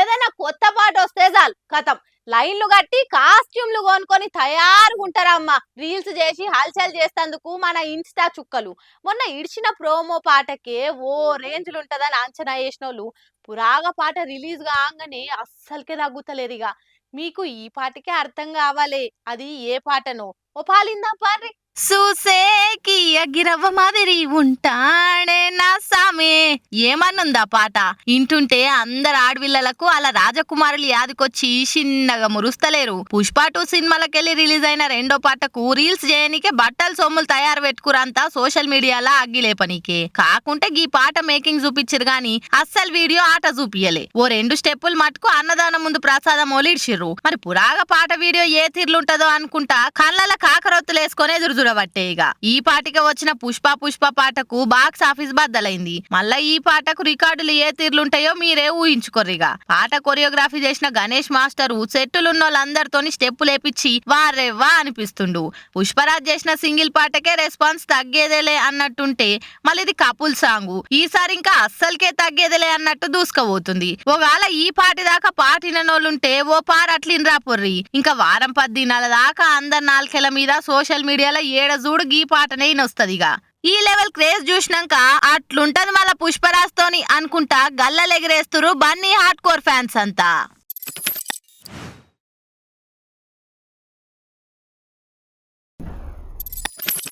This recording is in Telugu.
ఏదైనా కొత్త పాట వస్తే చాలు కథం లైన్లు కట్టి కాస్ట్యూమ్లు కొనుక్కొని తయారుగుంటారమ్మ. రీల్స్ చేసి హల్చల్ చేస్తందుకు మన ఇన్స్టా చుక్కలు. మొన్న ఇడిచిన ప్రోమో పాటకే ఓ రేంజ్లు ఉంటదని అంచనా వేసినోళ్ళు పురాగ పాట రిలీజ్ కాగానే అస్సలకే తగ్గుతలేరు ఇక. మీకు ఈ పాటకే అర్థం కావాలి అది ఏ పాటనో. ఓ పాలిందా పాడ్రి. చూసేకి అగిరవ్వ మాదిరి ఉంటాడే నా సామే. ఏమన్నుందా పాట ఇంటుంటే అందరు ఆడవిల్లలకు అలా రాజకుమారులు యాదికొచ్చి చిన్నగా మురుస్తలేరు. పుష్ప 2 సినిమాలకెళ్ళి రిలీజ్ అయిన రెండో పాటకు రీల్స్ చేయనికే బట్టలు సొమ్ములు తయారు పెట్టుకురంతా సోషల్ మీడియాలో అగ్గిలేపనీకే. కాకుంటే గీ పాట మేకింగ్ చూపించారు గాని అస్సలు వీడియో ఆట చూపియలే. ఓ 2 స్టెప్పులు మటుకు అన్నదానం ముందు ప్రసాదం ఓలిడ్చిర్రు. మరి పురాగ పాట వీడియో ఏ తీర్లుంటదో అనుకుంటా కళ్ళల కాకరొత్తులేసుకొని ఎదురు పట్టేయిగా. ఈ పాటకి వచ్చిన పుష్ప పాటకు బాక్స్ ఆఫీస్ బద్దలైంది. మళ్ళా ఈ పాటకు రికార్డులు ఏ తీర్లుంటాయో మీరే ఊహించుకోర్రిగా. పాట కొరియోగ్రఫీ చేసిన గణేష్ మాస్టరు సెట్టులున్నోళ్ళందరితోని స్టెప్పు లేపించి వారెవ్వా అనిపిస్తుండు. పుష్పరాజ్ చేసిన సింగిల్ పాటకే రెస్పాన్స్ తగ్గేదేలే అన్నట్టుంటే మళ్ళీ ఇది కపుల్ సాంగ్. ఈసారి ఇంకా అస్సలకే తగ్గేదేలే అన్నట్టు దూసుకపోతుంది. ఒకవేళ ఈ పాటి దాకా పాటినోళ్ళుంటే ఓ పారట్లిన్ రాపొర్రి. ఇంకా వారం 10 దినాల దాకా అందరి నాలుకెల మీద సోషల్ మీడియాలో ఏడ చూడు గీ పాటనే ఇనొస్తదిగా. ఈ లెవెల్ క్రేజ్ చూసినాక అట్లుంటది మళ్ళా పుష్పరాజ్ తోని అనుకుంటా గల్లలెగిరేస్తురు బన్నీ హార్డ్ కోర్ ఫ్యాన్స్ అంతా.